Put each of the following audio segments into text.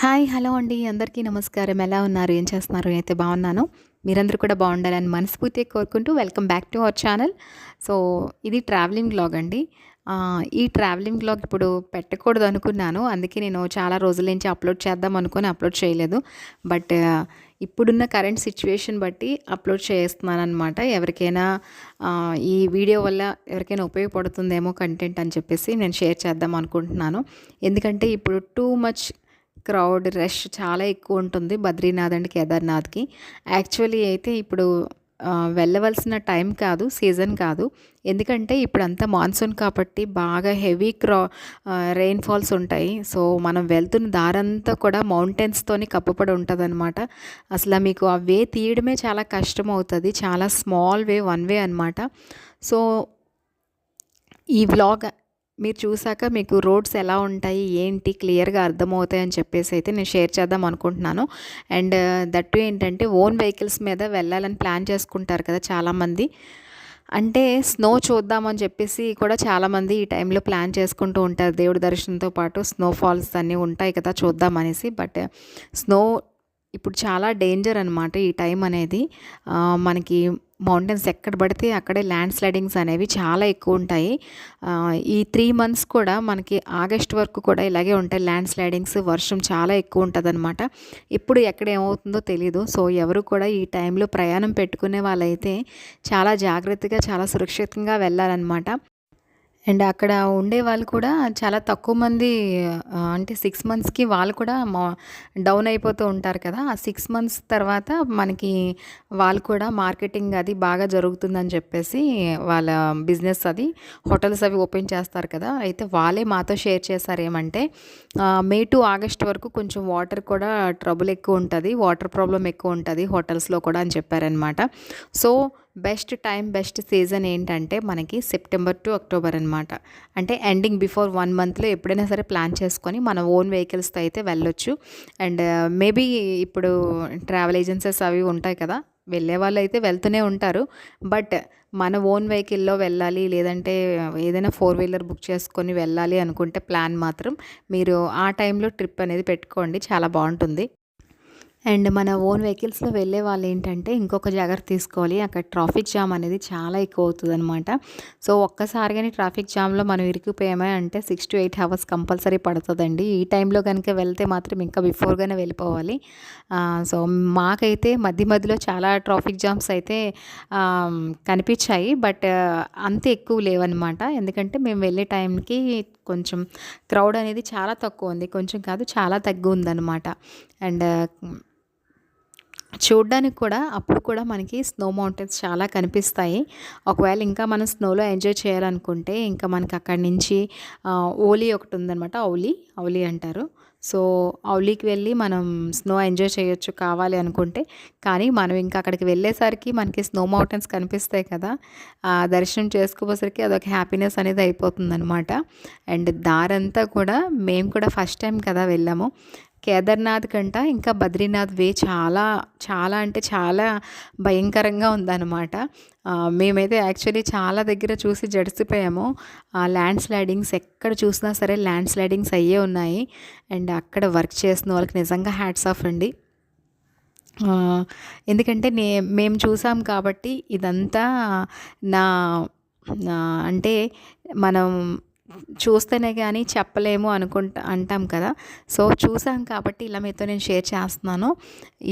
Hi! Hello అండి. అందరికీ నమస్కారం. ఎలా ఉన్నారు? ఏం చేస్తున్నారు? నేనైతే బాగున్నాను. మీరందరూ కూడా బాగుండాలని మనస్ఫూర్తిగా కోరుకుంటూ welcome back to our channel. So, ఇది ట్రావెలింగ్ వ్లాగ్ అండి. ఈ ట్రావెలింగ్ వ్లాగ్ ఇప్పుడు పెట్టకూడదు అనుకున్నాను. అందుకే నేను చాలా రోజుల నుంచి అప్లోడ్ చేద్దాం అనుకుని అప్లోడ్ చేయలేదు. బట్ ఇప్పుడున్న కరెంట్ సిచ్యువేషన్ బట్టి అప్లోడ్ చేస్తున్నాననమాట. ఎవరికైనా ఈ వీడియో వల్ల ఎవరికైనా ఉపయోగపడుతుందేమో కంటెంట్ అని చెప్పేసి నేను షేర్ చేద్దాం అనుకుంటున్నాను. ఎందుకంటే ఇప్పుడు టూ మచ్ క్రౌడ్ రష్ చాలా ఎక్కువ ఉంటుంది బద్రీనాథ్ అండ్ కేదార్నాథ్కి. యాక్చువల్లీ అయితే ఇప్పుడు వెళ్ళవలసిన టైం కాదు, సీజన్ కాదు. ఎందుకంటే ఇప్పుడంతా మాన్సూన్ కాబట్టి బాగా హెవీ రెయిన్ఫాల్స్ ఉంటాయి. సో మనం వెళ్తున్న దారంతా కూడా మౌంటైన్స్తోని కప్పబడి ఉంటుందన్నమాట. అసలు మీకు ఆ వే తీయడమే చాలా కష్టం అవుతుంది. చాలా స్మాల్ వే, వన్ వే అనమాట. సో ఈ వ్లాగ్ మీరు చూసాక మీకు రోడ్స్ ఎలా ఉంటాయి, ఏంటి క్లియర్గా అర్థమవుతాయి అని చెప్పేసి అయితే నేను షేర్ చేద్దాం అనుకుంటున్నాను. అండ్ దట్టు ఏంటంటే ఓన్ వెహికల్స్ మీద వెళ్ళాలని ప్లాన్ చేసుకుంటారు కదా చాలామంది. అంటే స్నో చూద్దామని చెప్పేసి కూడా చాలామంది ఈ టైంలో ప్లాన్ చేసుకుంటూ ఉంటారు. దేవుడి దర్శనంతో పాటు స్నోఫాల్స్ అన్నీ ఉంటాయి కదా చూద్దామనేసి. బట్ స్నో ఇప్పుడు చాలా డేంజర్ అనమాట ఈ టైం అనేది. మనకి మౌంటైన్స్ ఎక్కడ పడితే అక్కడే ల్యాండ్ స్లైడింగ్స్ అనేవి చాలా ఎక్కువ ఉంటాయి. ఈ 3 మంత్స్ కూడా మనకి ఆగస్ట్ వరకు కూడా ఇలాగే ఉంటాయి ల్యాండ్ స్లైడింగ్స్. వర్షం చాలా ఎక్కువ ఉంటుందన్నమాట. ఇప్పుడు ఎక్కడ ఏమవుతుందో తెలీదు. సో ఎవరు కూడా ఈ టైంలో ప్రయాణం పెట్టుకునే వాళ్ళైతే చాలా జాగ్రత్తగా, చాలా సురక్షితంగా వెళ్ళాలన్నమాట. అండ్ అక్కడ ఉండేవాళ్ళు కూడా చాలా తక్కువ మంది. అంటే 6 మంత్స్‌కి వాళ్ళు కూడా డౌన్ అయిపోతూ ఉంటారు కదా! ఆ 6 మంత్స్ తర్వాత మనకి వాళ్ళు కూడా మార్కెటింగ్ అది బాగా జరుగుతుందని చెప్పేసి వాళ్ళ బిజినెస్ అది హోటల్స్ అవి ఓపెన్ చేస్తారు కదా! అయితే వాళ్ళే మాతో షేర్ చేశారు ఏమంటే మే టు ఆగస్ట్ వరకు కొంచెం వాటర్ కూడా ట్రబుల్ ఎక్కువ ఉంటది. వాటర్ ప్రాబ్లమ్ ఎక్కువ ఉంటది హోటల్స్‌లో కూడా అని చెప్పారనమాట. So best time, best season ఏంటంటే మనకి సెప్టెంబర్ టు అక్టోబర్ అనమాట. అంటే ఎండింగ్ బిఫోర్ 1 మంత్లో ఎప్పుడైనా సరే ప్లాన్ చేసుకొని మన ఓన్ వెహికల్స్తో అయితే వెళ్ళొచ్చు. అండ్ మేబీ ఇప్పుడు ట్రావెల్ ఏజెన్సీస్ అవి ఉంటాయి కదా, వెళ్ళే వాళ్ళు అయితే వెళ్తూనే ఉంటారు. బట్ మన ఓన్ వెహికల్లో వెళ్ళాలి, లేదంటే ఏదైనా 4 వీలర్ బుక్ చేసుకొని వెళ్ళాలి అనుకుంటే ప్లాన్ మాత్రం మీరు ఆ టైంలో ట్రిప్ అనేది పెట్టుకోండి, చాలా బాగుంటుంది. అండ్ మన ఓన్ వెహికల్స్లో వెళ్ళే వాళ్ళు ఏంటంటే ఇంకొక జాగ్రత్త తీసుకోవాలి. అక్కడ ట్రాఫిక్ జామ్ అనేది చాలా ఎక్కువ అవుతుందన్నమాట. సో ఒక్కసారిగానే ట్రాఫిక్ జామ్లో మనం ఇరుక్కుపోయామే అంటే 6 to 8 అవర్స్ కంపల్సరీ పడుతుందండి. ఈ టైంలో కనుక వెళ్తే మాత్రం ఇంకా బిఫోర్గానే వెళ్ళిపోవాలి. సో మాకైతే మధ్య మధ్యలో చాలా ట్రాఫిక్ జామ్స్ అయితే కనిపించాయి. బట్ అంత ఎక్కువ లేవన్నమాట. ఎందుకంటే మేము వెళ్ళే టైంకి కొంచెం క్రౌడ్ అనేది చాలా తక్కువ ఉంది. కొంచెం కాదు, చాలా తగ్గు ఉందన్నమాట. అండ్ చూడ్డానికి కూడా అప్పుడు కూడా మనకి స్నో మౌంటైన్స్ చాలా కనిపిస్తాయి. ఒకవేళ ఇంకా మనం స్నోలో ఎంజాయ్ చేయాలనుకుంటే ఇంకా మనకి అక్కడి నుంచి ఓలీ ఒకటి ఉందన్నమాట. ఔలీ అంటారు. సో ఔలీకి వెళ్ళి మనం స్నో ఎంజాయ్ చేయొచ్చు కావాలి అనుకుంటే. కానీ మనం ఇంకా అక్కడికి వెళ్ళేసరికి మనకి స్నో మౌంటైన్స్ కనిపిస్తాయి కదా, దర్శనం చేసుకోపోసరికి అదొక హ్యాపీనెస్ అనేది అయిపోతుందన్నమాట. అండ్ దారంతా కూడా మేము కూడా ఫస్ట్ టైం కదా వెళ్ళాము. కేదార్నాథ్ కంట ఇంకా బద్రీనాథ్ వే చాలా చాలా అంటే చాలా భయంకరంగా ఉందన్నమాట. మేమైతే యాక్చువల్లీ చాలా దగ్గర చూసి జడిసిపోయాము. ల్యాండ్ స్లైడింగ్స్ ఎక్కడ చూసినా సరే ల్యాండ్ స్లైడింగ్స్ అయ్యే ఉన్నాయి. అండ్ అక్కడ వర్క్ చేసిన వాళ్ళకి నిజంగా హ్యాట్స్ ఆఫ్ అండి. ఎందుకంటే మేము చూసాం కాబట్టి ఇదంతా నా అంటే మనం చూస్తేనే కానీ చెప్పలేము అంటాం కదా. సో చూసాం కాబట్టి ఇలా మీతో నేను షేర్ చేస్తున్నాను.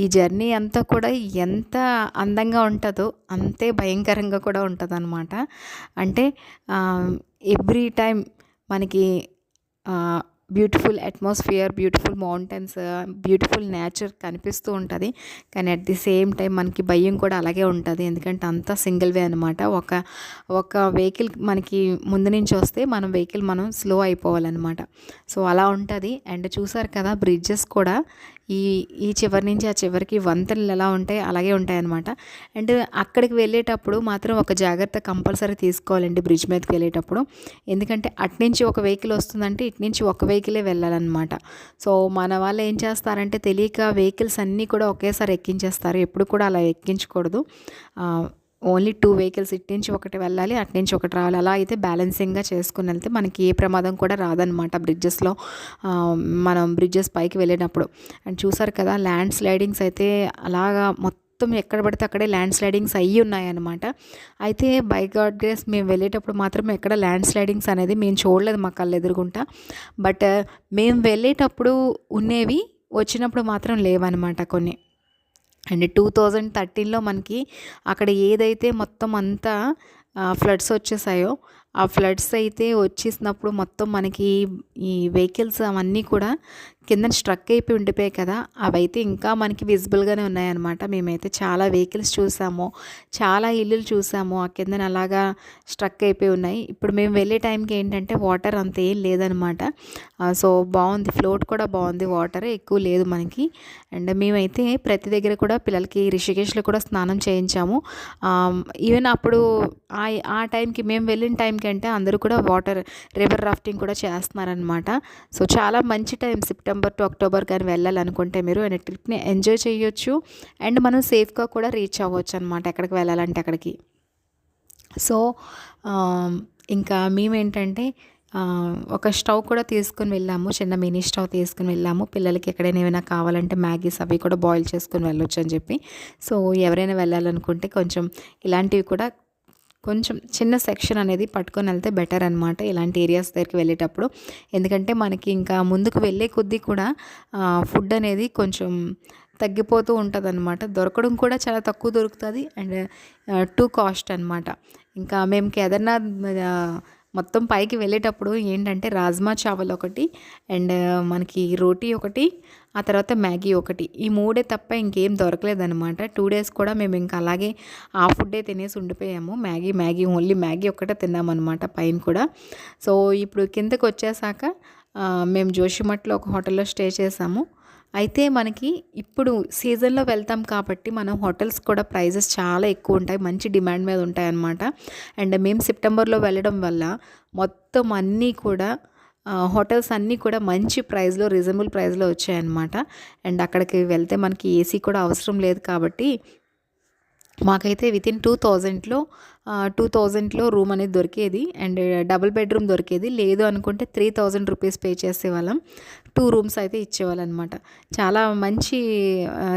ఈ జర్నీ అంతా కూడా ఎంత అందంగా ఉంటుందో అంతే భయంకరంగా కూడా ఉంటుందన్నమాట. అంటే ఎవ్రీ టైం మనకి beautiful atmosphere, beautiful mountains, beautiful nature కనిపిస్తూ ఉంటుంది. కానీ అట్ ది సేమ్ టైం మనకి భయం కూడా అలాగే ఉంటుంది. ఎందుకంటే అంతా సింగిల్ వే అనమాట. ఒక వెహికల్ మనకి ముందు నుంచి వస్తే మనం వెహికల్ మనం స్లో అయిపోవాలన్నమాట. సో అలా ఉంటుంది. అండ్ చూసారు కదా బ్రిడ్జెస్ కూడా ఈ చివరి నుంచి ఆ చివరికి వంతెనలు ఎలా ఉంటాయి అలాగే ఉంటాయన్నమాట. అండ్ అక్కడికి వెళ్ళేటప్పుడు మాత్రం ఒక జాగ్రత్త కంపల్సరీ తీసుకోవాలండి బ్రిడ్జ్ మీదకి వెళ్ళేటప్పుడు. ఎందుకంటే అటునుంచి ఒక వెహికల్ వస్తుందంటే ఇటు నుంచి ఒక వెహికలే వెళ్ళాలన్నమాట. సో మన వాళ్ళు ఏం చేస్తారంటే తెలియక వెహికల్స్ అన్నీ కూడా ఒకేసారి ఎక్కించేస్తారు. ఎప్పుడు కూడా అలా ఎక్కించకూడదు. ఓన్లీ 2 వెహికల్స్ ఇటు నుంచి ఒకటి వెళ్ళాలి, అటు నుంచి ఒకటి రావాలి. అలా అయితే బ్యాలెన్సింగ్గా చేసుకుని వెళ్తే మనకి ఏ ప్రమాదం కూడా రాదనమాట బ్రిడ్జెస్లో. మనం బ్రిడ్జెస్ పైకి వెళ్ళినప్పుడు. అండ్ చూసారు కదా, ల్యాండ్ స్లైడింగ్స్ అయితే అలాగా మొత్తం ఎక్కడ పడితే అక్కడే ల్యాండ్ స్లైడింగ్స్ అయ్యి ఉన్నాయన్నమాట. అయితే బై గాడ్ గ్రేస్ మేము వెళ్ళేటప్పుడు మాత్రం ఎక్కడ ల్యాండ్ స్లైడింగ్స్ అనేది మేము చూడలేదు మా కళ్ళు ఎదురుగుంటా. బట్ మేము వెళ్ళేటప్పుడు ఉన్నవి, వచ్చినప్పుడు మాత్రం లేవన్నమాట కొన్ని. అండ్ 2013లో మనకి అక్కడ ఏదైతే మొత్తం అంతా ఫ్లడ్స్ వచ్చేసాయో, ఆ ఫ్లడ్స్ అయితే వచ్చేసినప్పుడు మొత్తం మనకి ఈ వెహికల్స్ అవన్నీ కూడా కింద స్ట్రక్ అయిపోయి ఉండిపోయాయి కదా, అవైతే ఇంకా మనకి విజిబుల్గానే ఉన్నాయన్నమాట. మేమైతే చాలా వెహికల్స్ చూసాము, చాలా ఇల్లులు చూసాము ఆ కిందన అలాగా స్ట్రక్ అయిపోయి ఉన్నాయి. ఇప్పుడు మేము వెళ్ళే టైంకి ఏంటంటే వాటర్ అంత ఏం లేదనమాట. సో బాగుంది, ఫ్లోట్ కూడా బాగుంది, వాటర్ ఎక్కువ లేదు మనకి. అండ్ మేమైతే ప్రతి దగ్గర కూడా పిల్లలకి రిషికేశ్లో కూడా స్నానం చేయించాము. ఈవెన్ అప్పుడు ఆ టైంకి మేము వెళ్ళిన టైంకి అంటే అందరూ కూడా రివర్ రాఫ్టింగ్ కూడా చేస్తున్నారనమాట. సో చాలా మంచి టైం సెప్టెంబర్ టు అక్టోబర్ కానీ వెళ్ళాలనుకుంటే మీరు ట్రిప్ని ఎంజాయ్ చేయొచ్చు. అండ్ మనం సేఫ్గా కూడా రీచ్ అవ్వచ్చు అనమాట ఎక్కడికి వెళ్ళాలంటే అక్కడికి. సో ఇంకా మేమేంటంటే ఒక స్టవ్ కూడా తీసుకుని వెళ్ళాము, చిన్న మినీ స్టవ్ తీసుకుని వెళ్ళాము. పిల్లలకి ఎక్కడైనా ఏమైనా కావాలంటే మ్యాగీస్ అవి కూడా బాయిల్ చేసుకొని వెళ్ళొచ్చు అని చెప్పి. సో ఎవరైనా వెళ్ళాలనుకుంటే కొంచెం ఇలాంటివి కూడా కొంచెం చిన్న సెక్షన్ అనేది పట్టుకొని వెళ్తే బెటర్ అనమాట ఇలాంటి ఏరియాస్ దగ్గరికి వెళ్ళేటప్పుడు. ఎందుకంటే మనకి ఇంకా ముందుకు వెళ్ళే కొద్దీ కూడా ఫుడ్ అనేది కొంచెం తగ్గిపోతూ ఉంటుంది అనమాట. దొరకడం కూడా చాలా తక్కువ దొరుకుతుంది అండ్ టూ కాస్ట్ అనమాట. ఇంకా మేము కేదార్నాథ్ మొత్తం పైకి వెళ్ళేటప్పుడు ఏంటంటే రాజ్మా చావల్ ఒకటి అండ్ మనకి రోటీ ఒకటి, ఆ తర్వాత మ్యాగీ ఒకటి, ఈ మూడే తప్ప ఇంకేం దొరకలేదనమాట. 2 days కూడా మేము ఇంకా అలాగే ఆ ఫుడ్డే తినేసి ఉండిపోయాము. మ్యాగీ ఓన్లీ మ్యాగీ ఒక్కటే తిన్నామన్నమాట పైన కూడా. సో ఇప్పుడు కిందకు వచ్చేసాక మేము జోషిమఠ్లో ఒక హోటల్లో స్టే చేసాము. అయితే మనకి ఇప్పుడు సీజన్లో వెళ్తాం కాబట్టి మనం హోటల్స్ కూడా ప్రైజెస్ చాలా ఎక్కువ ఉంటాయి, మంచి డిమాండ్ మీద ఉంటాయి అన్నమాట. అండ్ మేము సెప్టెంబర్లో వెళ్ళడం వల్ల మొత్తం అన్నీ కూడా హోటల్స్ అన్నీ కూడా మంచి ప్రైస్లో, రీజనబుల్ ప్రైస్లో వచ్చాయన్నమాట. అండ్ అక్కడికి వెళ్తే మనకి ఏసీ కూడా అవసరం లేదు కాబట్టి మాకైతే వితిన్ 2000లో రూమ్ అనేది దొరికేది. అండ్ డబుల్ బెడ్రూమ్ దొరికేది. లేదు అనుకుంటే 3000 రూపీస్ పే చేసేవాళ్ళం, 2 rooms అయితే ఇచ్చేవాళ్ళు అనమాట. చాలా మంచి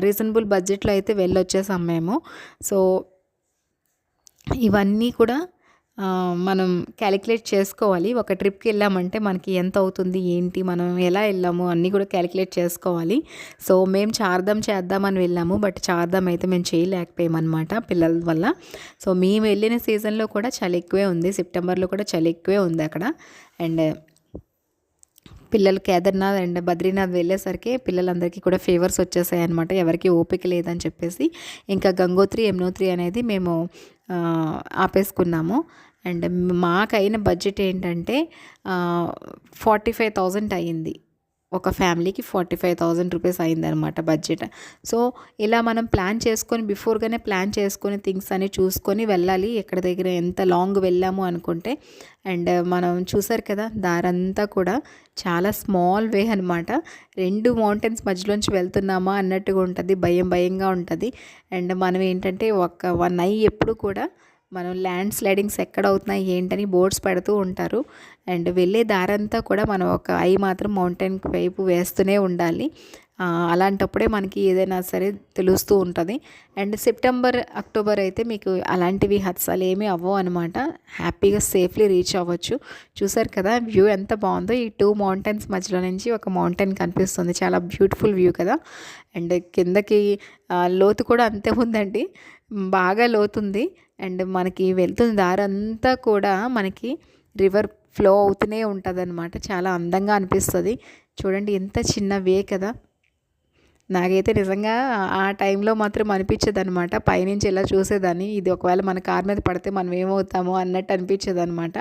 రీజనబుల్ బడ్జెట్లో అయితే వెళ్ళొచ్చేసాం మేము. సో ఇవన్నీ కూడా మనం క్యాలిక్యులేట్ చేసుకోవాలి. ఒక ట్రిప్కి వెళ్ళామంటే మనకి ఎంత అవుతుంది, ఏంటి, మనం ఎలా వెళ్ళాము అన్నీ కూడా క్యాలిక్యులేట్ చేసుకోవాలి. సో మేము చార్ధామ్ చేద్దామని వెళ్ళాము, బట్ చార్ధామ్ అయితే మేము చేయలేకపోయామన్నమాట పిల్లల వల్ల. సో మేము వెళ్ళిన సీజన్లో కూడా చలి ఎక్కువే ఉంది, సెప్టెంబర్లో కూడా చలి ఎక్కువే ఉంది అక్కడ. అండ్ పిల్లలు కేదార్నాథ్ అండ్ బద్రీనాథ్ వెళ్ళేసరికి పిల్లలందరికీ కూడా ఫీవర్స్ వచ్చేసాయి అనమాట. ఎవరికి ఓపిక లేదని చెప్పేసి ఇంకా గంగోత్రి, యమునోత్రి అనేది మేము ఆపేసుకున్నాము. అండ్ మాకైన బడ్జెట్ ఏంటంటే 45,000 అయ్యింది. ఒక ఫ్యామిలీకి 45,000 రూపీస్ అయిందనమాట బడ్జెట్. సో ఇలా మనం బిఫోర్గానే ప్లాన్ చేసుకొని థింగ్స్ అని చూసుకొని వెళ్ళాలి ఎక్కడ దగ్గర ఎంత లాంగ్ వెళ్ళాము అనుకుంటే. అండ్ మనం చూసారు కదా, దారంతా కూడా చాలా స్మాల్ వే అనమాట. 2 మౌంటైన్స్ మధ్యలోంచి వెళ్తున్నామా అన్నట్టుగా ఉంటుంది, భయంగా ఉంటుంది. అండ్ మనం ఏంటంటే ఒక 1 eye ఎప్పుడు కూడా మనం ల్యాండ్ స్లైడింగ్స్ ఎక్కడ అవుతున్నాయి ఏంటని బోర్డ్స్ పెడుతూ ఉంటారు. అండ్ వెళ్ళే దారంతా కూడా మనం ఒక ఐ మాత్రం మౌంటైన్ వైపు వేస్తూనే ఉండాలి. అలాంటప్పుడే మనకి ఏదైనా సరే తెలుస్తూ ఉంటుంది. అండ్ సెప్టెంబర్, అక్టోబర్ అయితే మీకు అలాంటివి అసలు ఏమీ అవ్వవు అనమాట. హ్యాపీగా సేఫ్లీ రీచ్ అవ్వచ్చు. చూసారు కదా వ్యూ ఎంత బాగుందో. ఈ 2 మౌంటైన్స్ మధ్యలో నుంచి ఒక మౌంటైన్ కనిపిస్తుంది, చాలా బ్యూటిఫుల్ వ్యూ కదా. అండ్ కిందకి లోతు కూడా అంతే ఉందండి, బాగా లోతుంది. అండ్ మనకి వెళ్తున్న దారంతా కూడా మనకి రివర్ ఫ్లో అవుతూనే ఉంటుంది అనమాట. చాలా అందంగా అనిపిస్తుంది. చూడండి ఎంత చిన్న వే కదా. నాకైతే నిజంగా ఆ టైంలో మాత్రం అనిపించేది అనమాట, పైనుంచి ఇలా చూసేదాన్ని, ఇది ఒకవేళ మన కార్ మీద పడితే మనం ఏమవుతామో అన్నట్టు అనిపించేది అనమాట.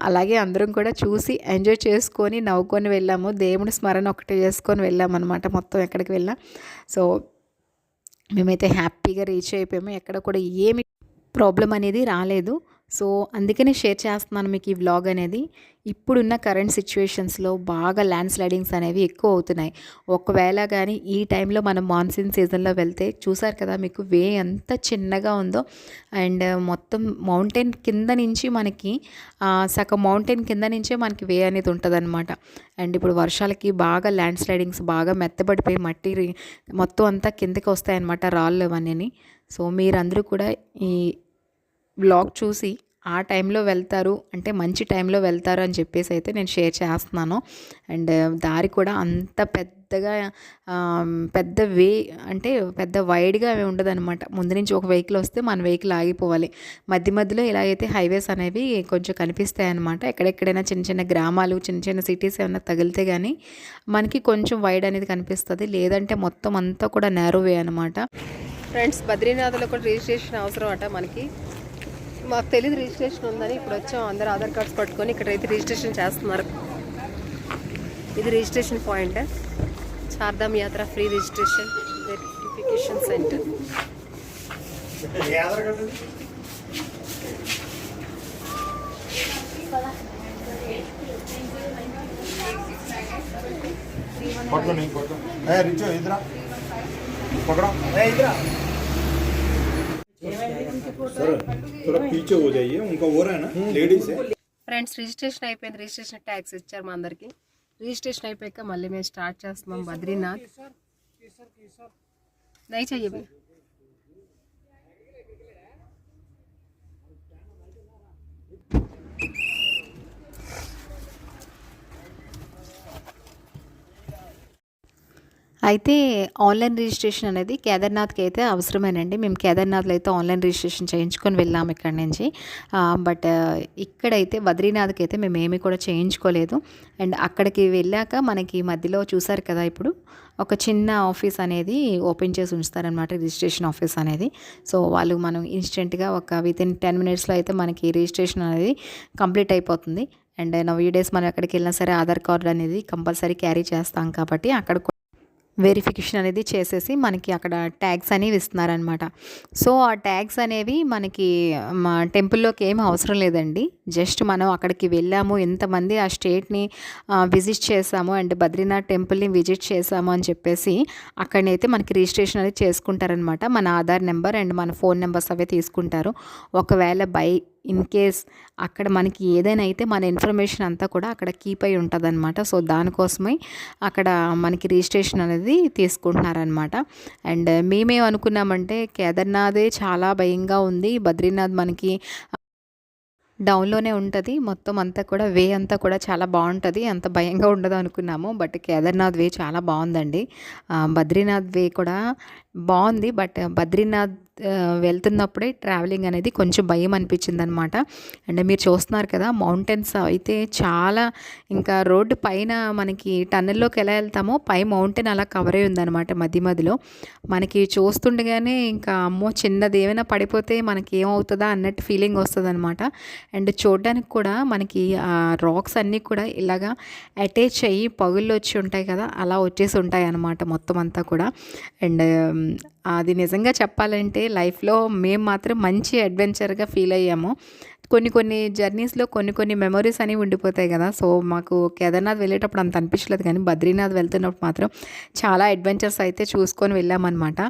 అలాగే అందరం కూడా చూసి ఎంజాయ్ చేసుకొని నవ్వుకొని వెళ్ళాము. దేవుని స్మరణ ఒకటి చేసుకొని వెళ్ళామన్నమాట మొత్తం ఎక్కడికి వెళ్ళాం. సో మేమైతే హ్యాపీగా రీచ్ అయిపోయాము, ఎక్కడ కూడా ఏమి ప్రాబ్లం అనేది రాలేదు. సో అందుకనే షేర్ చేస్తున్నాను మీకు ఈ వ్లాగ్ అనేది. ఇప్పుడున్న కరెంట్ సిచ్యువేషన్స్లో బాగా ల్యాండ్ స్లైడింగ్స్ అనేవి ఎక్కువ అవుతున్నాయి. ఒకవేళ కానీ ఈ టైంలో మనం మాన్సూన్ సీజన్లో వెళ్తే చూసారు కదా మీకు వే ఎంత చిన్నగా ఉందో. అండ్ మొత్తం మౌంటైన్ కింద నుంచి మనకి సగం మౌంటైన్ కింద నుంచే మనకి వే అనేది ఉంటుందన్నమాట. అండ్ ఇప్పుడు వర్షాలకి బాగా ల్యాండ్ స్లైడింగ్స్ బాగా మెత్తబడిపోయి మట్టి మొత్తం అంతా కిందకి వస్తాయన్నమాట, రాళ్ళు అవన్నీ. సో మీరందరూ కూడా ఈ వ్లాగ్ చూసి ఆ టైంలో వెళ్తారు అంటే మంచి టైంలో వెళ్తారు అని చెప్పేసి అయితే నేను షేర్ చేస్తున్నాను. అండ్ దారి కూడా అంత పెద్దగా పెద్ద వే అంటే పెద్ద వైడ్గా ఉండదన్నమాట. ముందు నుంచి ఒక వెహికల్ వస్తే మన వెహికల్ ఆగిపోవాలి. మధ్య మధ్యలో ఇలాగైతే హైవేస్ అనేవి కొంచెం కనిపిస్తాయి అన్నమాట. ఎక్కడెక్కడైనా చిన్న చిన్న గ్రామాలు చిన్న చిన్న సిటీస్ ఏమైనా తగిలితే కానీ మనకి కొంచెం వైడ్ అనేది కనిపిస్తుంది. లేదంటే మొత్తం అంతా కూడా నేరో వే అనమాట. ఫ్రెండ్స్, బద్రీనాథ్లో కూడా రిజిస్ట్రేషన్ అవసరం అట మనకి. మాకు తెలియదు రిజిస్ట్రేషన్ ఉందని. ఇప్పుడు వచ్చాం, అందరూ ఆధార్ కార్డ్స్ పట్టుకొని ఇక్కడైతే రిజిస్ట్రేషన్ చేస్తున్నారు. ఇది రిజిస్ట్రేషన్ పాయింట్, చార్ధామ్ యాత్ర ఫ్రీ రిజిస్ట్రేషన్ వెరిఫికేషన్ సెంటర్. पीछे हो जाइए, उनका हो रहा है ना, लेडीज है. ఫ్రెండ్స్, రిజిస్ట్రేషన్ అయిపోయింది. రిజిస్ట్రేషన్ ట్యాక్స్ ఇచ్చారు మా అందరికి. రిజిస్ట్రేషన్ అయిపోయాక మళ్ళీ మేము స్టార్ట్ చేస్తున్నాం బద్రీనాథ్. नहीं चाहिए भैया. అయితే ఆన్లైన్ రిజిస్ట్రేషన్ అనేది కేదార్నాథ్కి అయితే అవసరమేనండి. మేము కేదార్నాథ్లో అయితే ఆన్లైన్ రిజిస్ట్రేషన్ చేయించుకొని వెళ్ళాము ఇక్కడి నుంచి. బట్ ఇక్కడైతే బద్రీనాథ్కి అయితే మేము ఏమీ కూడా చేయించుకోలేదు. అండ్ అక్కడికి వెళ్ళాక మనకి మధ్యలో చూసారు కదా, ఇప్పుడు ఒక చిన్న ఆఫీస్ అనేది ఓపెన్ చేసి ఉంచుతారనమాట, రిజిస్ట్రేషన్ ఆఫీస్ అనేది. సో వాళ్ళు మనం ఇన్స్టెంట్గా ఒక వితిన్ 10 మినిట్స్లో అయితే మనకి రిజిస్ట్రేషన్ అనేది కంప్లీట్ అయిపోతుంది. అండ్ నవ్ ఈ డేస్ మనం ఎక్కడికి వెళ్ళినా సరే ఆధార్ కార్డు అనేది కంపల్సరీ క్యారీ చేస్తాం కాబట్టి అక్కడ వెరిఫికేషన్ అనేది చేసేసి మనకి అక్కడ ట్యాగ్స్ అనేవి ఇస్తున్నారనమాట. సో ఆ ట్యాగ్స్ అనేవి మనకి మా టెంపుల్లోకి ఏమీ అవసరం లేదండి. జస్ట్ మనం అక్కడికి వెళ్ళాము, ఎంతమంది ఆ స్టేట్ని విజిట్ చేసాము అండ్ బద్రీనాథ్ టెంపుల్ని విజిట్ చేసాము అని చెప్పేసి అక్కడనైతే మనకి రిజిస్ట్రేషన్ అనేది చేసుకుంటారనమాట. మన ఆధార్ నెంబర్ అండ్ మన ఫోన్ నెంబర్స్ అవే తీసుకుంటారు. ఒకవేళ ఇన్ కేస్ అక్కడ మనకి ఏదైనా అయితే మన ఇన్ఫర్మేషన్ అంతా కూడా అక్కడ కీప్ అయి ఉంటుంది అనమాట. సో దానికోసమే అక్కడ మనకి రిజిస్ట్రేషన్ అనేది తీసుకుంటున్నారనమాట. అండ్ మేమేమనుకున్నామంటే కేదార్నాథే చాలా భయంగా ఉంది, బద్రీనాథ్ మనకి డౌన్లోనే ఉంటుంది, మొత్తం అంతా కూడా వే అంతా కూడా చాలా బాగుంటుంది, అంత భయంగా ఉండదు అనుకున్నాము. బట్ కేదార్నాథ్ వే చాలా బాగుందండి. బద్రీనాథ్ వే కూడా బాగుంది. బట్ బద్రీనాథ్ వెళ్తున్నప్పుడే ట్రావెలింగ్ అనేది కొంచెం భయం అనిపించింది అనమాట. అండ్ మీరు చూస్తున్నారు కదా, మౌంటైన్స్ అయితే చాలా, ఇంకా రోడ్డు పైన మనకి టన్నెల్లోకి ఎలా వెళ్తామో పై మౌంటైన్ అలా కవర్ అయి ఉందన్నమాట. మధ్య మధ్యలో మనకి చూస్తుండగానే ఇంకా అమ్మో చిన్నది ఏమైనా పడిపోతే మనకి ఏమవుతుందా అన్నట్టు ఫీలింగ్ వస్తుంది అనమాట. అండ్ చూడడానికి కూడా మనకి ఆ రాక్స్ అన్నీ కూడా ఇలాగా అటాచ్ అయ్యి పగుళ్ళు వచ్చి ఉంటాయి కదా, అలా వచ్చేసి ఉంటాయి అన్నమాట మొత్తం అంతా కూడా. అండ్ అది నిజంగా చెప్పాలంటే లైఫ్లో మేము మాత్రం మంచి అడ్వెంచర్గా ఫీల్ అయ్యాము. కొన్ని జర్నీస్లో కొన్ని మెమరీస్ అనేవి ఉండిపోతాయి కదా. సో మాకు కేదార్నాథ్ వెళ్ళేటప్పుడు అంత అనిపించలేదు, కానీ బద్రీనాథ్ వెళ్తున్నప్పుడు మాత్రం చాలా అడ్వెంచర్స్ అయితే చూసుకొని వెళ్ళామన్నమాట.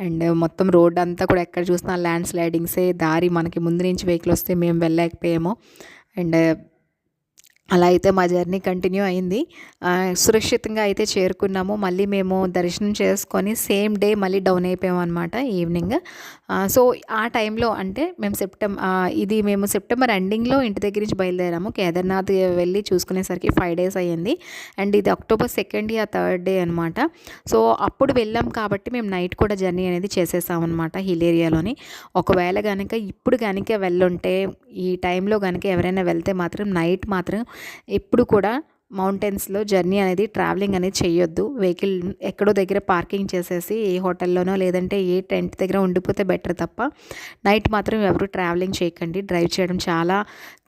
అండ్ మొత్తం రోడ్ అంతా కూడా ఎక్కడ చూసినా ల్యాండ్ స్లైడింగ్సే, దారి మనకి ముందు నుంచి వెహికల్ వస్తే మేము వెళ్ళలేకపోయాము. అండ్ అలా అయితే మా జర్నీ కంటిన్యూ అయింది. సురక్షితంగా అయితే చేరుకున్నాము. మళ్ళీ మేము దర్శనం చేసుకొని సేమ్ డే మళ్ళీ డౌన్ అయిపోయాము అనమాట ఈవినింగ్. సో ఆ టైంలో అంటే మేము సెప్టెంబర్ ఎండింగ్లో ఇంటి దగ్గర నుంచి బయలుదేరాము. కేదార్నాథ్ వెళ్ళి చూసుకునేసరికి 5 days అయ్యింది. అండ్ ఇది అక్టోబర్ 2nd ఆ 3rd day అనమాట. సో అప్పుడు వెళ్ళాం కాబట్టి మేము నైట్ కూడా జర్నీ అనేది చేసేసామన్నమాట హిల్ ఏరియాలోని. ఒకవేళ కనుక ఇప్పుడు కనుక వెళ్ళుంటే, ఈ టైంలో కనుక ఎవరైనా వెళ్తే మాత్రం నైట్ మాత్రం ఎప్పుడు కూడా మౌంటైన్స్లో జర్నీ అనేది ట్రావెలింగ్ అనేది చేయొద్దు. వెహికల్ ఎక్కడో దగ్గర పార్కింగ్ చేసేసి ఏ హోటల్లోనో లేదంటే ఏ టెంట్ దగ్గర ఉండిపోతే బెటర్ తప్ప నైట్ మాత్రం ఎవరు ట్రావెలింగ్ చేయకండి. డ్రైవ్ చేయడం చాలా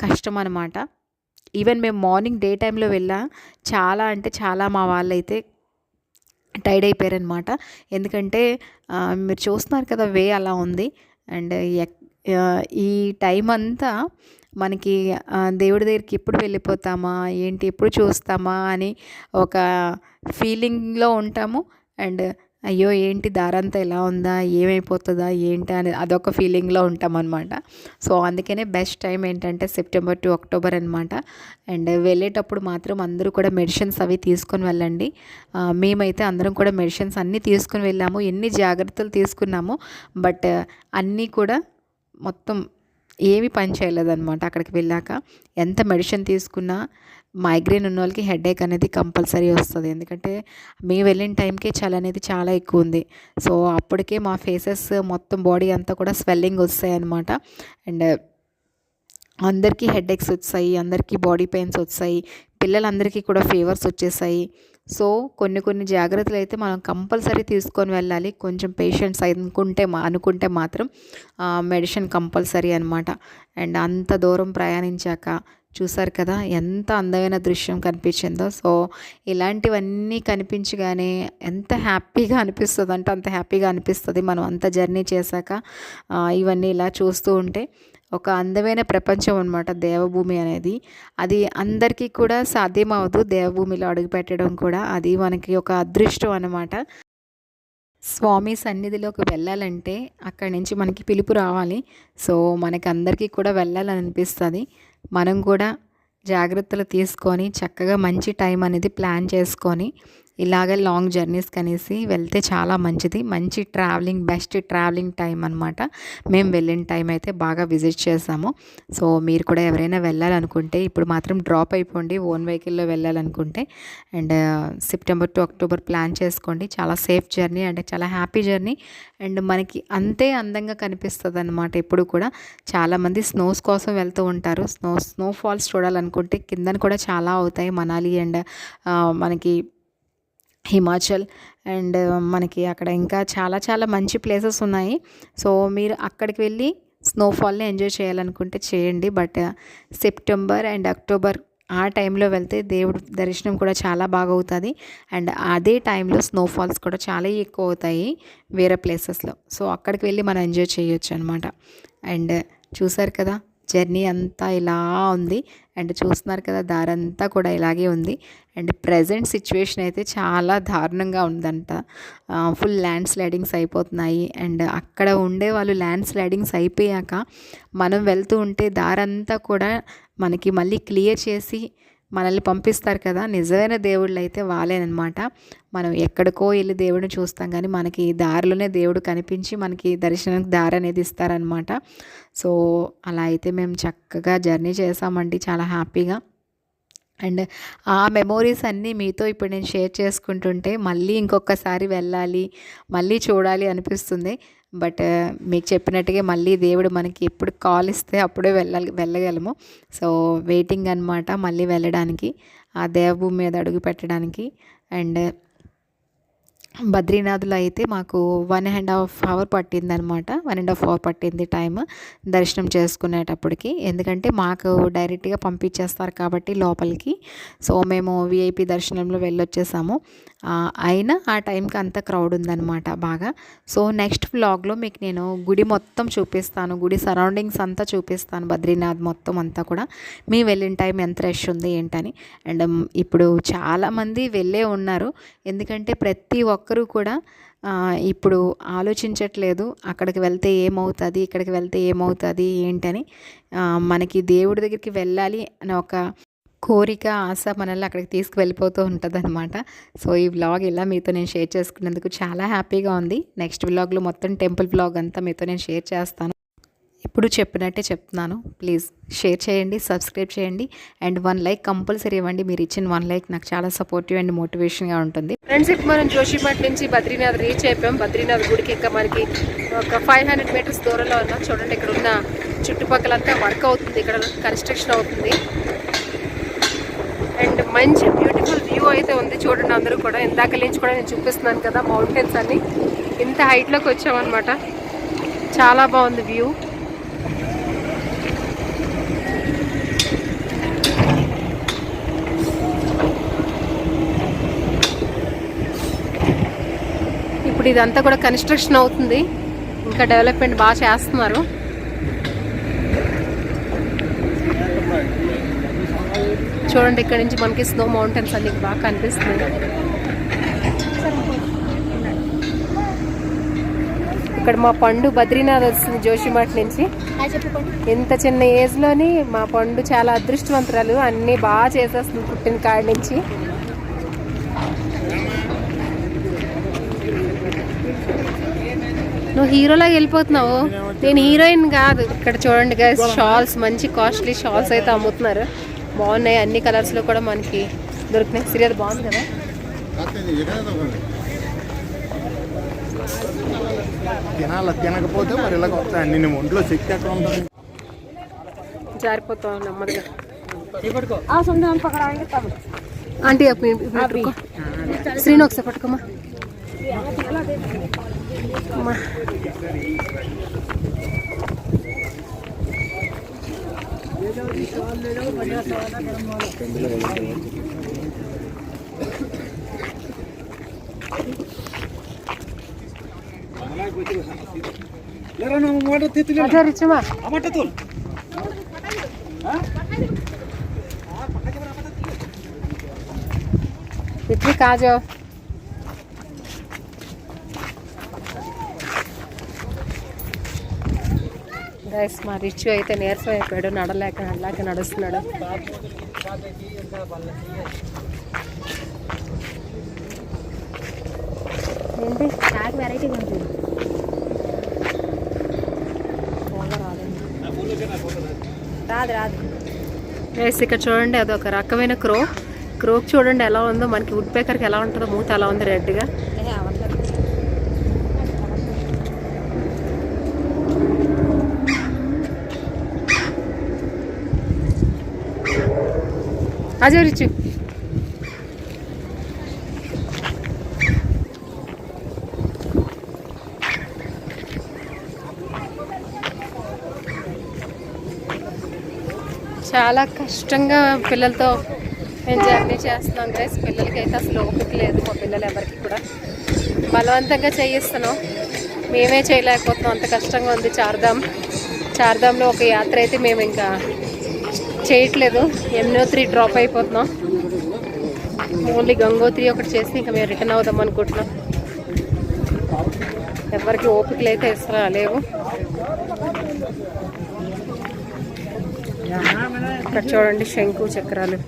కష్టం అనమాట. ఈవెన్ మేము మార్నింగ్ డే టైంలో చాలా అంటే చాలా మా వాళ్ళైతే టైర్డ్ అయిపోయారనమాట. ఎందుకంటే మీరు చూస్తున్నారు కదా, వే అలా ఉంది. అండ్ ఈ టైం అంతా మనకి దేవుడి దగ్గరికి ఎప్పుడు వెళ్ళిపోతామా ఏంటి ఎప్పుడు చూస్తామా అని ఒక ఫీలింగ్లో ఉంటాము. అండ్ అయ్యో ఏంటి దారంతా ఎలా ఉందా ఏమైపోతుందా ఏంటి అని అదొక ఫీలింగ్లో ఉంటామన్నమాట. సో అందుకనే బెస్ట్ టైం ఏంటంటే సెప్టెంబర్ టు అక్టోబర్ అనమాట. అండ్ వెళ్ళేటప్పుడు మాత్రం అందరూ కూడా మెడిసిన్స్ అవి తీసుకొని వెళ్ళండి. మేమైతే అందరం కూడా మెడిసిన్స్ అన్నీ తీసుకుని వెళ్ళాము. ఎన్ని జాగ్రత్తలు తీసుకున్నాము, బట్ అన్నీ కూడా మొత్తం ఏమి పని చేయలేదన్నమాట. అక్కడికి వెళ్ళాక ఎంత మెడిసిన్ తీసుకున్నా మైగ్రేన్ ఉన్న వాళ్ళకి హెడేక్ అనేది కంపల్సరీ వస్తుంది. ఎందుకంటే మేము వెళ్ళిన టైంకే చలి అనేది చాలా ఎక్కువ ఉంది. సో అప్పటికే మా ఫేసెస్ మొత్తం బాడీ అంతా కూడా స్వెల్లింగ్ వస్తాయి అన్నమాట. అండ్ అందరికీ హెడేక్స్ వచ్చాయి, అందరికీ బాడీ పెయిన్స్ వచ్చాయి, పిల్లలందరికీ కూడా ఫీవర్స్ వచ్చేసాయి. సో కొన్ని జాగ్రత్తలు అయితే మనం కంపల్సరీ తీసుకొని వెళ్ళాలి. కొంచెం పేషెంట్స్ అనుకుంటే మాత్రం మెడిసిన్ కంపల్సరీ అనమాట. అండ్ అంత దూరం ప్రయాణించాక చూసారు కదా ఎంత అందమైన దృశ్యం కనిపించిందో. సో ఇలాంటివన్నీ కనిపించగానే ఎంత హ్యాపీగా అనిపిస్తుంది అంటే అంత హ్యాపీగా అనిపిస్తుంది. మనం అంత జర్నీ చేశాక ఇవన్నీ ఇలా చూస్తూ ఉంటే ఒక అందమైన ప్రపంచం అనమాట దేవభూమి అనేది. అది అందరికీ కూడా సాధ్యమవదు దేవభూమిలో అడుగుపెట్టడం కూడా. అది మనకి ఒక అదృష్టం అన్నమాట. స్వామి సన్నిధిలోకి వెళ్ళాలంటే అక్కడి నుంచి మనకి పిలుపు రావాలి. సో మనకి అందరికీ కూడా వెళ్ళాలని అనిపిస్తుంది. మనం కూడా జాగ్రత్తలు తీసుకొని చక్కగా మంచి టైం అనేది ప్లాన్ చేసుకొని ఇలాగే లాంగ్ జర్నీస్ కనేసి వెళ్తే చాలా మంచిది. మంచి ట్రావెలింగ్ బెస్ట్ ట్రావెలింగ్ టైం అనమాట. మేము వెళ్ళిన టైం అయితే బాగా విజిట్ చేసాము. సో మీరు కూడా ఎవరైనా వెళ్ళాలనుకుంటే ఇప్పుడు మాత్రం డ్రాప్ అయిపోండి ఓన్ వెహికల్లో వెళ్ళాలనుకుంటే. And September to October plan చేసుకోండి. చాలా సేఫ్ జర్నీ అంటే చాలా హ్యాపీ జర్నీ. అండ్ మనకి అంతే అందంగా కనిపిస్తుంది అనమాట. ఎప్పుడు కూడా చాలామంది స్నోస్ కోసం వెళ్తూ ఉంటారు. స్నో ఫాల్స్ చూడాలనుకుంటే కిందన కూడా చాలా అవుతాయి. మనాలి అండ్ మనకి హిమాచల్ అండ్ మనకి అక్కడ ఇంకా చాలా మంచి ప్లేసెస్ ఉన్నాయి. సో మీరు అక్కడికి వెళ్ళి స్నోఫాల్ని ఎంజాయ్ చేయాలనుకుంటే చేయండి. బట్ సెప్టెంబర్ అండ్ అక్టోబర్ ఆ టైంలో వెళ్తే దేవుడు దర్శనం కూడా చాలా బాగా అవుతుంది. అండ్ అదే టైంలో స్నోఫాల్స్ కూడా చాలా ఎక్కువ అవుతాయి వేరే ప్లేసెస్లో. సో అక్కడికి వెళ్ళి మనం ఎంజాయ్ చేయొచ్చు అనమాట. అండ్ చూసారు కదా జర్నీ అంతా ఇలా ఉంది. అండ్ చూస్తున్నారు కదా దారంతా కూడా ఇలాగే ఉంది. అండ్ ప్రజెంట్ సిచ్యువేషన్ అయితే చాలా దారుణంగా ఉందంట. ఫుల్ ల్యాండ్ స్లైడింగ్స్ అయిపోతున్నాయి. అండ్ అక్కడ ఉండే వాళ్ళు ల్యాండ్ స్లైడింగ్స్ అయిపోయాక మనం వెళ్తూ ఉంటే దారంతా కూడా మనకి మళ్ళీ క్లియర్ చేసి మనల్ని పంపిస్తారు కదా. నిజమైన దేవుళ్ళు అయితే వాళ్ళేనమాట. మనం ఎక్కడికో వెళ్ళి దేవుడిని చూస్తాం కానీ మనకి దారిలోనే దేవుడు కనిపించి మనకి దర్శనానికి దారి అనేది ఇస్తారనమాట. సో అలా అయితే మేము చక్కగా జర్నీ చేసామండి చాలా హ్యాపీగా. అండ్ ఆ మెమోరీస్ అన్నీ మీతో ఇప్పుడు నేను షేర్ చేసుకుంటుంటే మళ్ళీ ఇంకొకసారి వెళ్ళాలి మళ్ళీ చూడాలి అనిపిస్తుంది. బట్ మీకు చెప్పినట్టుగా మళ్ళీ దేవుడు మనకి ఎప్పుడు కాల్ ఇస్తే అప్పుడే వెళ్ళగలము. సో వెయిటింగ్ అనమాట మళ్ళీ వెళ్ళడానికి ఆ దేవభూమి మీద అడుగు పెట్టడానికి. అండ్ బద్రీనాథ్లో అయితే మాకు 1.5 అవర్ పట్టిందనమాట. 1.5 అవర్ పట్టింది టైం దర్శనం చేసుకునేటప్పటికి. ఎందుకంటే మాకు డైరెక్ట్గా పంపించేస్తారు కాబట్టి లోపలికి. సో మేము విఐపి దర్శనంలో వెళ్ళొచ్చేసాము. అయినా ఆ టైంకి అంత క్రౌడ్ ఉందన్నమాట బాగా. సో నెక్స్ట్ వ్లాగ్లో మీకు నేను గుడి మొత్తం చూపిస్తాను, గుడి సరౌండింగ్స్ అంతా చూపిస్తాను. బద్రీనాథ్ మొత్తం అంతా కూడా మేము వెళ్ళిన టైం ఎంత రష్ ఉంది ఏంటని. అండ్ ఇప్పుడు చాలామంది వెళ్ళే ఉన్నారు. ఎందుకంటే ప్రతి ఒక్కరూ కూడా ఇప్పుడు ఆలోచించట్లేదు అక్కడికి వెళ్తే ఏమవుతుంది ఇక్కడికి వెళ్తే ఏమవుతుంది ఏంటని. మనకి దేవుడి దగ్గరికి వెళ్ళాలి అనే ఒక కోరిక ఆశ మనల్ని అక్కడికి తీసుకువెళ్ళిపోతూ ఉంటుంది అనమాట. సో ఈ వ్లాగ్ ఇలా మీతో నేను షేర్ చేసుకున్నందుకు చాలా హ్యాపీగా ఉంది. నెక్స్ట్ వ్లాగ్లో మొత్తం టెంపుల్ వ్లాగ్ అంతా మీతో నేను షేర్ చేస్తాను. ఇప్పుడు చెప్పినట్టే చెప్తున్నాను. ప్లీజ్ షేర్ చేయండి, సబ్స్క్రైబ్ చేయండి అండ్ 1 లైక్ కంపల్సరీ ఇవ్వండి. మీరు ఇచ్చిన 1 లైక్ నాకు చాలా సపోర్టివ్ అండ్ మోటివేషన్గా ఉంటుంది. ఫ్రెండ్స్ ఇప్పుడు మనం జోషిమఠ్ నుంచి బద్రీనాథ్ రీచ్ అయిపోయాం. బద్రీనాథ్ గుడికి ఇంకా మనకి ఒక 500 మీటర్స్ దూరంలో ఉన్నాం. చూడండి ఇక్కడ ఉన్న చుట్టుపక్కలంతా వర్క్ అవుతుంది, ఇక్కడ కన్స్ట్రక్షన్ అవుతుంది. అండ్ మంచి బ్యూటిఫుల్ వ్యూ అయితే ఉంది చూడండి. అందరూ కూడా ఇందాక నుంచి కూడా నేను చూపిస్తున్నాను కదా మౌంటైన్స్ అన్ని ఇంత హైట్లోకి వచ్చామన్నమాట. చాలా బాగుంది వ్యూ. ఇప్పుడు ఇదంతా కూడా కన్స్ట్రక్షన్ అవుతుంది, ఇంకా డెవలప్మెంట్ బాగా చేస్తున్నారు. చూడండి ఇక్కడ నుంచి మనకి స్నో మౌంటైన్స్ అన్ని బాగా కనిపిస్తున్నాయి. ఇక్కడ మా పండు బద్రీనాథ్ వస్తుంది జోషిమఠ్ నుంచి. ఇంత చిన్న ఏజ్లోని మా పండు చాలా అదృష్టవంతురాలు, అన్నీ బాగా చేసేస్తుంది పుట్టిన కాడి నుంచి. నువ్వు హీరోలాగా వెళ్ళిపోతున్నావు, నేను హీరోయిన్ కాదు. ఇక్కడ చూడండి గైస్, షాల్స్, మంచి కాస్ట్లీ షాల్స్ అయితే అమ్ముతున్నారు. బాగున్నాయి, అన్ని కలర్స్లో కూడా మనకి దొరుకుతున్నాయి. సీరియల్ బాగుంది కదా. తినకపోతే మరి ఇలా వస్తాయి అన్ని. ఒంట్లో శక్తి ఎక్కడ ఉంటుంది? జారిపోతావు నెమ్మదిగా. ఆంటీ శ్రీను ఒకసారి పట్టుకోమా. ఇట్లీ కాజో గైస్, మా రిచ్ అయితే నీరసం అయిపోయాడు, నడలేక నడుస్తున్నాడు. ఏంటి చాక్ వెరైటీ ఉంటుంది. రాదు గైస్, ఇక్కడ చూడండి అదొక రకమైన క్రోక్ చూడండి ఎలా ఉందో. మనకి వుడ్ పేకర్కి ఎలా ఉంటుందో మూత అలా ఉంది రెడ్గా. అజో రిచ్, చాలా కష్టంగా పిల్లలతో మేము జర్నీ చేస్తున్నాం గైస్. పిల్లలకి అయితే అసలు ఓపిక లేదు, మా పిల్లలు ఎవరికి కూడా. బలవంతంగా చేయిస్తున్నాం, మేమే చేయలేకపోతున్నాం, అంత కష్టంగా ఉంది. చార్ధామ్లో ఒక యాత్ర అయితే మేము ఇంకా చేయట్లేదు. యమునోత్రి డ్రాప్ అయిపోతున్నాం. ఓన్లీ గంగోత్రి ఒకటి చేసి ఇంకా మేము రిటర్న్ అవుదాం అనుకుంటున్నాం. ఎవరికి ఓపికలు అయితే అసలు లేవు. ఇక్కడ చూడండి శంకు చక్రాలు.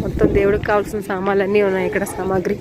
మొత్తం దేవుడికి కావాల్సిన సామాన్లు అన్నీ ఉన్నాయి ఇక్కడ, సామాగ్రి.